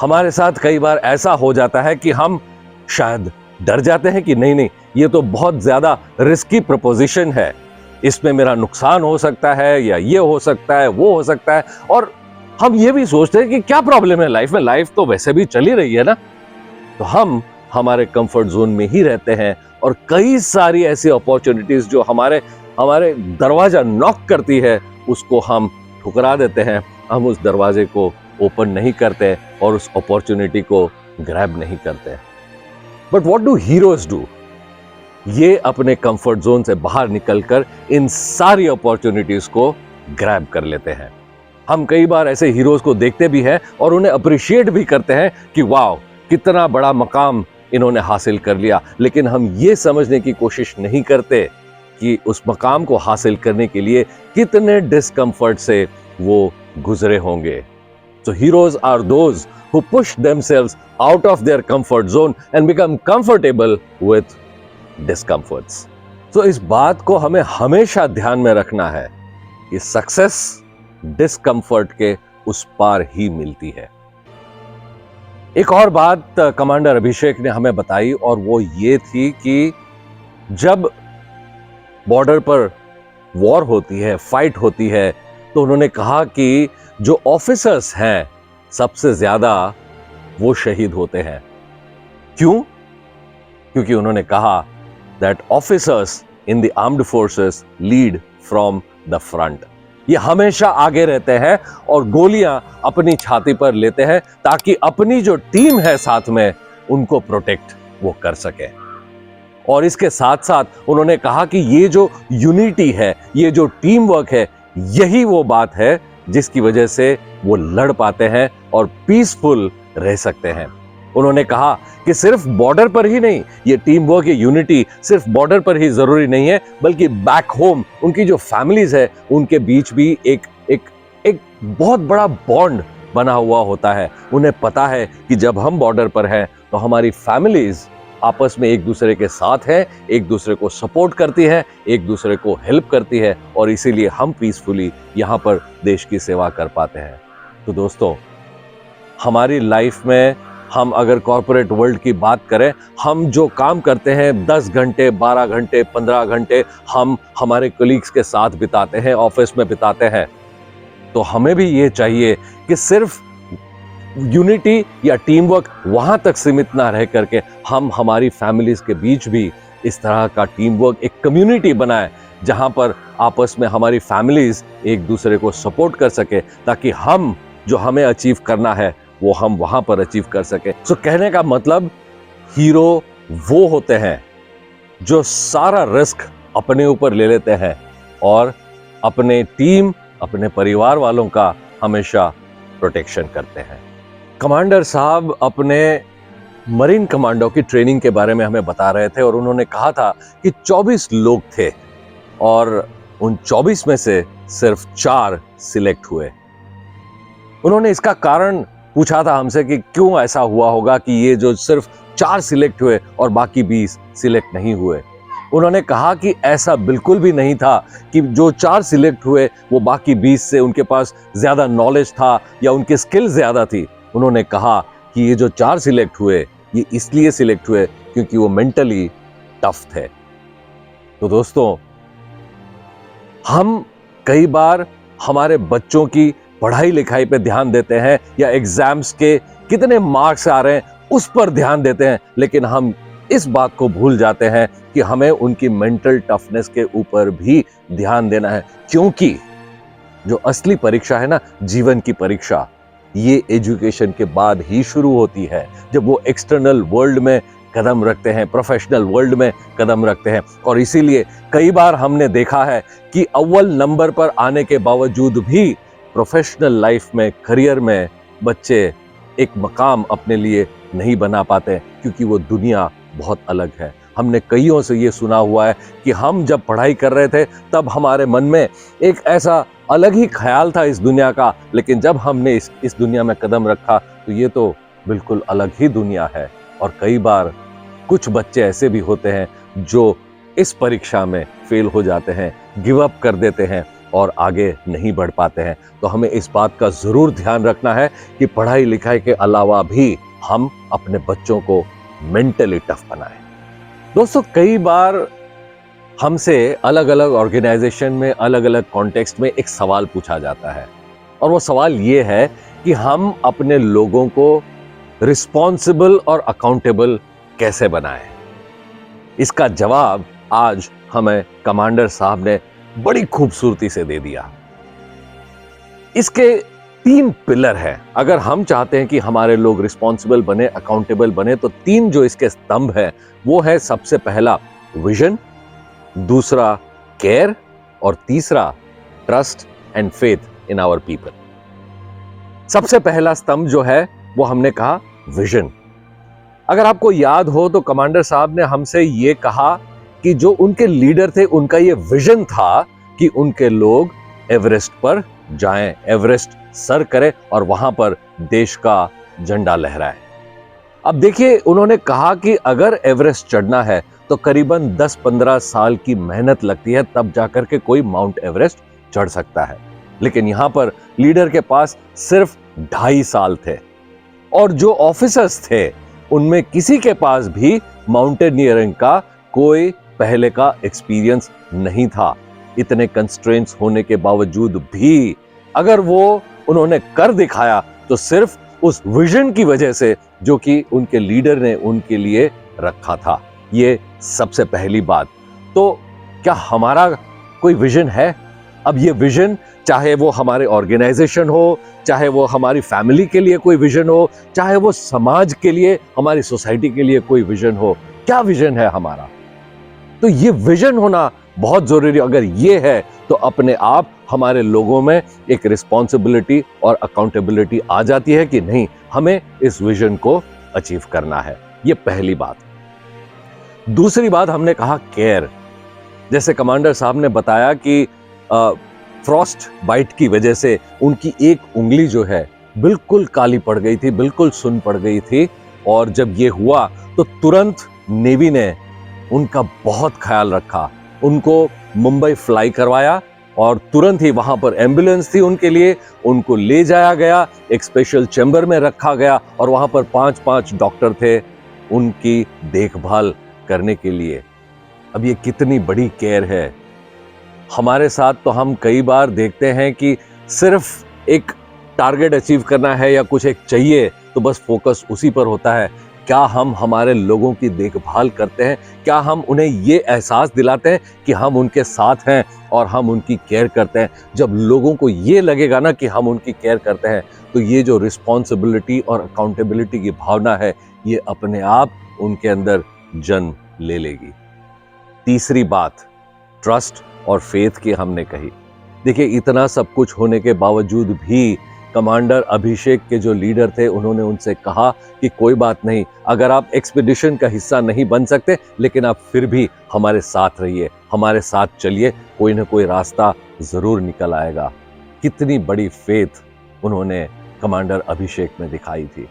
हमारे साथ कई बार ऐसा हो जाता है कि हम शायद डर जाते हैं कि नहीं नहीं, ये तो बहुत ज्यादा रिस्की प्रपोजिशन है, इसमें मेरा नुकसान हो सकता है, या ये हो सकता है, वो हो सकता है। और हम ये भी सोचते हैं कि क्या प्रॉब्लम है लाइफ में, लाइफ तो वैसे भी चली रही है ना। तो हम हमारे कंफर्ट जोन में ही रहते हैं, और कई सारी ऐसी अपॉर्चुनिटीज जो हमारे दरवाजा नॉक करती है, उसको हम ठुकरा देते हैं। हम उस दरवाजे को ओपन नहीं करते और उस अपॉर्चुनिटी को ग्रैब नहीं करते। But what do heroes do? ये अपने कंफर्ट जोन से बाहर निकलकर इन सारी अपॉर्चुनिटीज को ग्रैब कर लेते हैं। हम कई बार ऐसे हीरोज को देखते भी हैं और उन्हें अप्रिशिएट भी करते हैं कि वाओ, कितना बड़ा मकाम इन्होंने हासिल कर लिया। लेकिन हम ये समझने की कोशिश नहीं करते कि उस मकाम को हासिल करने के लिए कितने डिस्कम्फर्ट से वो गुजरे होंगे। So heroes are those who push themselves out of their comfort zone and become comfortable with discomforts. So इस बात को हमें हमेशा ध्यान में रखना है कि सक्सेस डिस्कम्फर्ट के उस पार ही मिलती है। एक और बात कमांडर अभिषेक ने हमें बताई, और वो ये थी कि जब बॉर्डर पर वॉर होती है, फाइट होती है, तो उन्होंने कहा कि जो ऑफिसर्स हैं सबसे ज्यादा वो शहीद होते हैं। क्यों? क्योंकि उन्होंने कहा that officers in the armed forces lead from the front. ये हमेशा आगे रहते हैं और गोलियां अपनी छाती पर लेते हैं ताकि अपनी जो टीम है साथ में उनको प्रोटेक्ट वो कर सके। और इसके साथ साथ उन्होंने कहा कि ये जो यूनिटी है, ये जो टीम वर्क है, यही वो बात है जिसकी वजह से वो लड़ पाते हैं और पीसफुल रह सकते हैं। उन्होंने कहा कि सिर्फ बॉर्डर पर ही नहीं, ये टीम वर्क, ये यूनिटी सिर्फ बॉर्डर पर ही जरूरी नहीं है, बल्कि बैक होम उनकी जो फैमिलीज है उनके बीच भी एक बहुत बड़ा बॉन्ड बना हुआ होता है। उन्हें पता है कि जब हम बॉर्डर पर हैं तो हमारी फैमिलीज आपस में एक दूसरे के साथ है, एक दूसरे को सपोर्ट करती है, एक दूसरे को हेल्प करती है और इसीलिए हम पीसफुली यहाँ पर देश की सेवा कर पाते हैं। तो दोस्तों, हमारी लाइफ में हम अगर कॉर्पोरेट वर्ल्ड की बात करें, हम जो काम करते हैं 10 घंटे, 12 घंटे, 15 घंटे हम हमारे कलीग्स के साथ बिताते हैं, ऑफिस में बिताते हैं, तो हमें भी ये चाहिए कि सिर्फ यूनिटी या टीम वर्क वहां तक सीमित ना रह करके हम हमारी फैमिलीज के बीच भी इस तरह का टीम वर्क, एक कम्युनिटी बनाए जहां पर आपस में हमारी फैमिलीज एक दूसरे को सपोर्ट कर सके, ताकि हम जो हमें अचीव करना है वो हम वहां पर अचीव कर सके। सो कहने का मतलब, हीरो वो होते हैं जो सारा रिस्क अपने ऊपर ले लेते हैं और अपने टीम, अपने परिवार वालों का हमेशा प्रोटेक्शन करते हैं। कमांडर साहब अपने मरीन कमांडो की ट्रेनिंग के बारे में हमें बता रहे थे और उन्होंने कहा था कि 24 लोग थे और उन 24 में से सिर्फ 4 सिलेक्ट हुए। उन्होंने इसका कारण पूछा था हमसे कि क्यों ऐसा हुआ होगा कि ये जो सिर्फ 4 सिलेक्ट हुए और बाकी 20 सिलेक्ट नहीं हुए। उन्होंने कहा कि ऐसा बिल्कुल भी नहीं था कि जो 4 सिलेक्ट हुए वो बाकी 20 से उनके पास ज्यादा नॉलेज था या उनकी स्किल ज्यादा थी। उन्होंने कहा कि ये जो 4 सिलेक्ट हुए ये इसलिए सिलेक्ट हुए क्योंकि वो मेंटली टफ थे। तो दोस्तों, हम कई बार हमारे बच्चों की पढ़ाई लिखाई पे ध्यान देते हैं या एग्जाम्स के कितने मार्क्स आ रहे हैं उस पर ध्यान देते हैं, लेकिन हम इस बात को भूल जाते हैं कि हमें उनकी मेंटल टफनेस के ऊपर भी ध्यान देना है, क्योंकि जो असली परीक्षा है ना, जीवन की परीक्षा, ये एजुकेशन के बाद ही शुरू होती है, जब वो एक्सटर्नल वर्ल्ड में कदम रखते हैं, प्रोफेशनल वर्ल्ड में कदम रखते हैं। और इसीलिए कई बार हमने देखा है कि अव्वल नंबर पर आने के बावजूद भी प्रोफेशनल लाइफ में, करियर में बच्चे एक मकाम अपने लिए नहीं बना पाते, क्योंकि वो दुनिया बहुत अलग है। हमने कईयों से ये सुना हुआ है कि हम जब पढ़ाई कर रहे थे तब हमारे मन में एक ऐसा अलग ही ख्याल था इस दुनिया का, लेकिन जब हमने इस दुनिया में कदम रखा तो ये तो बिल्कुल अलग ही दुनिया है। और कई बार कुछ बच्चे ऐसे भी होते हैं जो इस परीक्षा में फेल हो जाते हैं, गिव अप कर देते हैं और आगे नहीं बढ़ पाते हैं। तो हमें इस बात का जरूर ध्यान रखना है कि पढ़ाई लिखाई के अलावा भी हम अपने बच्चों को मेंटली टफ बनाएं। दोस्तों, कई बार हमसे अलग अलग ऑर्गेनाइजेशन में, अलग अलग कॉन्टेक्स्ट में एक सवाल पूछा जाता है और वो सवाल ये है कि हम अपने लोगों को रिस्पॉन्सिबल और अकाउंटेबल कैसे बनाएं। इसका जवाब आज हमें कमांडर साहब ने बड़ी खूबसूरती से दे दिया। इसके 3 पिलर है। अगर हम चाहते हैं कि हमारे लोग रिस्पॉन्सिबल बने, अकाउंटेबल बने, तो 3 जो इसके स्तंभ है वो है, सबसे पहला विजन, दूसरा केयर और तीसरा trust and faith in our people. सबसे पहला स्तंभ जो है वो हमने कहा विजन। अगर आपको याद हो तो कमांडर साहब ने हमसे ये कहा कि जो उनके लीडर थे उनका ये विजन था कि उनके लोग एवरेस्ट पर जाएं, एवरेस्ट सर करें और वहां पर देश का झंडा लहराए। अब देखिए, उन्होंने कहा कि अगर एवरेस्ट चढ़ना है तो करीबन 10-15 साल की मेहनत लगती है, तब जाकर के कोई माउंट एवरेस्ट चढ़ सकता है। लेकिन यहां पर लीडर के पास सिर्फ 2.5 साल थे और जो ऑफिसर्स थे उनमें किसी के पास भी माउंटेनियरिंग का कोई पहले का एक्सपीरियंस नहीं था। इतने कंस्ट्रेंट्स होने के बावजूद भी अगर वो उन्होंने कर दिखाया तो सिर्फ उस विजन की वजह से जो कि उनके लीडर ने उनके लिए रखा था। ये सबसे पहली बात। तो क्या हमारा कोई विजन है? अब ये विजन, चाहे वो हमारे ऑर्गेनाइजेशन हो, चाहे वो हमारी फैमिली के लिए कोई विजन हो, चाहे वो समाज के लिए, हमारी सोसाइटी के लिए कोई विजन हो, क्या विजन है हमारा? तो ये विजन होना बहुत जरूरी। अगर ये है तो अपने आप हमारे लोगों में एक रिस्पॉन्सिबिलिटी और अकाउंटेबिलिटी आ जाती है कि नहीं, हमें इस विजन को अचीव करना है। ये पहली बात। दूसरी बात, हमने कहा केयर। जैसे कमांडर साहब ने बताया कि फ्रॉस्ट बाइट की वजह से उनकी एक उंगली जो है बिल्कुल काली पड़ गई थी, बिल्कुल सुन्न पड़ गई थी। और जब ये हुआ तो तुरंत नेवी ने उनका बहुत ख्याल रखा, उनको मुंबई फ्लाई करवाया और तुरंत ही वहां पर एम्बुलेंस थी उनके लिए, उनको ले जाया गया, एक स्पेशल चैम्बर में रखा गया और वहां पर 5-5 डॉक्टर थे उनकी देखभाल करने के लिए। अब ये कितनी बड़ी केयर है। हमारे साथ तो हम कई बार देखते हैं कि सिर्फ एक टारगेट अचीव करना है या कुछ एक चाहिए तो बस फोकस उसी पर होता है। क्या हम हमारे लोगों की देखभाल करते हैं? क्या हम उन्हें ये एहसास दिलाते हैं कि हम उनके साथ हैं और हम उनकी केयर करते हैं? जब लोगों को ये लगेगा ना कि हम उनकी केयर करते हैं, तो ये जो रिस्पॉन्सिबिलिटी और अकाउंटेबिलिटी की भावना है, ये अपने आप उनके अंदर जन्म ले लेगी। तीसरी बात, ट्रस्ट और फेथ की हमने कही। देखिए, इतना सब कुछ होने के बावजूद भी कमांडर अभिषेक के जो लीडर थे, उन्होंने उनसे कहा कि कोई बात नहीं, अगर आप एक्सपीडिशन का हिस्सा नहीं बन सकते, लेकिन आप फिर भी हमारे साथ रहिए, हमारे साथ चलिए, कोई ना कोई रास्ता जरूर निकल आएगा। कितनी बड़ी फेथ उन्होंने कमांडर अभिषेक में दिखाई थी।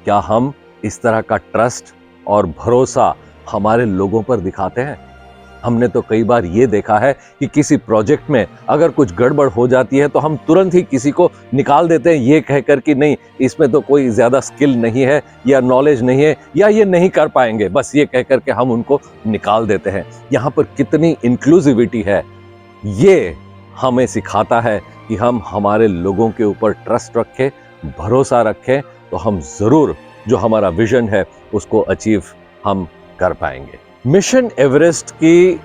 क्या हम इस तरह का ट्रस्ट और भरोसा हमारे लोगों पर दिखाते हैं? हमने तो कई बार ये देखा है कि किसी प्रोजेक्ट में अगर कुछ गड़बड़ हो जाती है तो हम तुरंत ही किसी को निकाल देते हैं, ये कहकर कि नहीं, इसमें तो कोई ज्यादा स्किल नहीं है या नॉलेज नहीं है या ये नहीं कर पाएंगे, बस ये कहकर के हम उनको निकाल देते हैं। यहाँ पर कितनी इंक्लूसिविटी है। ये हमें सिखाता है कि हम हमारे लोगों के ऊपर ट्रस्ट रखें, भरोसा रखें, तो हम जरूर जो हमारा विजन है उसको अचीव हम कर पाएंगे। मिशन एवरेस्ट की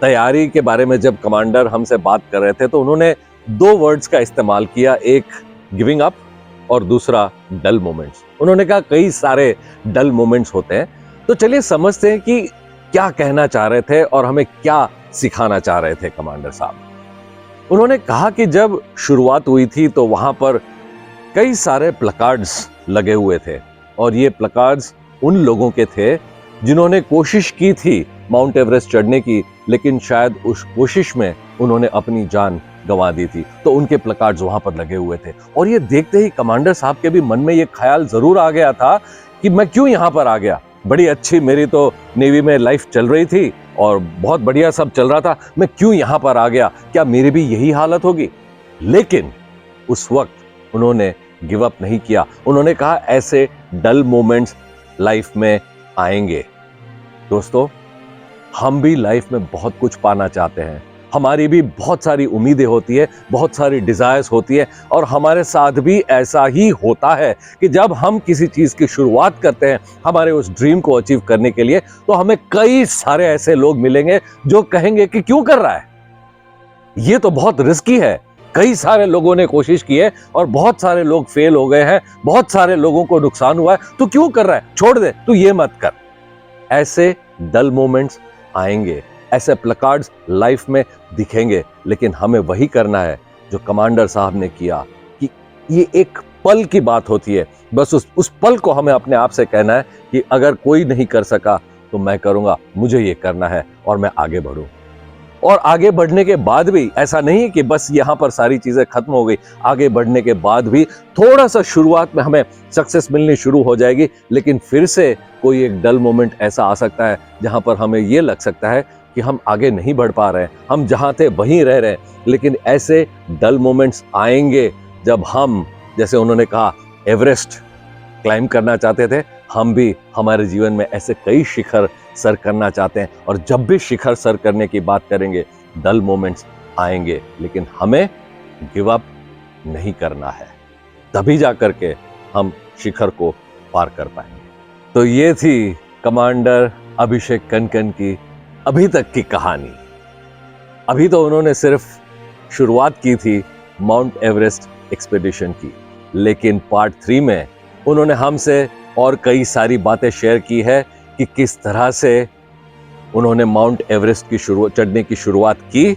तैयारी के बारे में जब कमांडर हमसे बात कर रहे थे तो उन्होंने 2 वर्ड्स का इस्तेमाल किया, एक गिविंग अप और दूसरा डल मोमेंट्स। उन्होंने कहा कई सारे डल मोमेंट्स होते हैं। तो चलिए समझते हैं कि क्या कहना चाह रहे थे और हमें क्या सिखाना चाह रहे थे कमांडर साहब। उन्होंने कहा कि जब शुरुआत हुई थी तो वहां पर कई सारे प्लकार्ड्स लगे हुए थे और ये प्लकार्ड्स उन लोगों के थे जिन्होंने कोशिश की थी माउंट एवरेस्ट चढ़ने की, लेकिन शायद उस कोशिश में उन्होंने अपनी जान गंवा दी थी। तो उनके प्लकार्ड्स वहां पर लगे हुए थे और ये देखते ही कमांडर साहब के भी मन में ये ख्याल जरूर आ गया था कि मैं क्यों यहां पर आ गया। बड़ी अच्छी मेरी तो नेवी में लाइफ चल रही थी और बहुत बढ़िया सब चल रहा था, मैं क्यों यहां पर आ गया? क्या मेरी भी यही हालत होगी? लेकिन उस वक्त उन्होंने गिव अप नहीं किया। उन्होंने कहा ऐसे डल मोमेंट्स लाइफ में आएंगे। दोस्तों, हम भी लाइफ में बहुत कुछ पाना चाहते हैं, हमारी भी बहुत सारी उम्मीदें होती है, बहुत सारी डिजायर्स होती है और हमारे साथ भी ऐसा ही होता है कि जब हम किसी चीज की शुरुआत करते हैं हमारे उस ड्रीम को अचीव करने के लिए, तो हमें कई सारे ऐसे लोग मिलेंगे जो कहेंगे कि क्यों कर रहा है, ये तो बहुत रिस्की है, कई सारे लोगों ने कोशिश की है और बहुत सारे लोग फेल हो गए हैं, बहुत सारे लोगों को नुकसान हुआ है, तू क्यों कर रहा है, छोड़ दे, तू ये मत कर। ऐसे डल मोमेंट्स आएंगे, ऐसे प्लकार्ड्स लाइफ में दिखेंगे, लेकिन हमें वही करना है जो कमांडर साहब ने किया कि ये एक पल की बात होती है, बस उस पल को हमें अपने आप से कहना है कि अगर कोई नहीं कर सका तो मैं करूंगा, मुझे ये करना है और मैं आगे बढ़ूं। और आगे बढ़ने के बाद भी ऐसा नहीं कि बस यहां पर सारी चीजें खत्म हो गई, आगे बढ़ने के बाद भी थोड़ा सा शुरुआत में हमें सक्सेस मिलनी शुरू हो जाएगी, लेकिन फिर से कोई एक डल मोमेंट ऐसा आ सकता है जहां पर हमें ये लग सकता है कि हम आगे नहीं बढ़ पा रहे हैं, हम जहां थे वहीं रह रहे हैं। लेकिन ऐसे डल मोमेंट्स आएंगे जब हम, जैसे उन्होंने कहा, एवरेस्ट क्लाइंब करना चाहते थे, हम भी हमारे जीवन में ऐसे कई शिखर सर करना चाहते हैं और जब भी शिखर सर करने की बात करेंगे डल मोमेंट्स आएंगे, लेकिन हमें गिव अप नहीं करना है, तभी जाकर के हम शिखर को पार कर पाएंगे। तो ये थी कमांडर अभिषेक कनकन की अभी तक की कहानी। अभी तो उन्होंने सिर्फ शुरुआत की थी माउंट एवरेस्ट एक्सपेडिशन की, लेकिन पार्ट 3 में उन्होंने हमसे और कई सारी बातें शेयर की है कि किस तरह से उन्होंने माउंट एवरेस्ट की चढ़ने की शुरुआत की,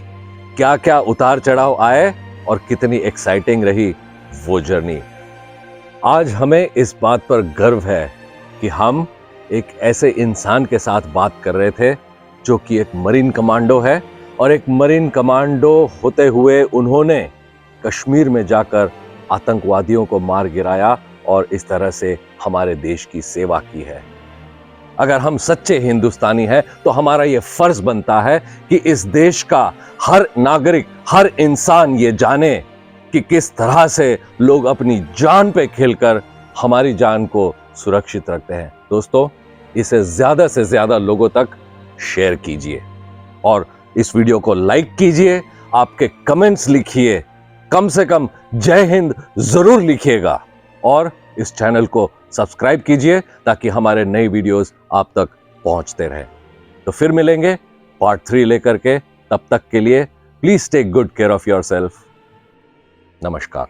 क्या क्या उतार चढ़ाव आए और कितनी एक्साइटिंग रही वो जर्नी। आज हमें इस बात पर गर्व है कि हम एक ऐसे इंसान के साथ बात कर रहे थे जो कि एक मरीन कमांडो है, और एक मरीन कमांडो होते हुए उन्होंने कश्मीर में जाकर आतंकवादियों को मार गिराया और इस तरह से हमारे देश की सेवा की है। अगर हम सच्चे हिंदुस्तानी हैं तो हमारा यह फर्ज बनता है कि इस देश का हर नागरिक, हर इंसान ये जाने कि किस तरह से लोग अपनी जान पे खेलकर हमारी जान को सुरक्षित रखते हैं। दोस्तों, इसे ज्यादा से ज्यादा लोगों तक शेयर कीजिए और इस वीडियो को लाइक कीजिए, आपके कमेंट्स लिखिए, कम से कम जय हिंद जरूर लिखिएगा और इस चैनल को सब्सक्राइब कीजिए ताकि हमारे नए वीडियोस आप तक पहुंचते रहें। तो फिर मिलेंगे पार्ट 3 लेकर के, तब तक के लिए please take good care of yourself. नमस्कार।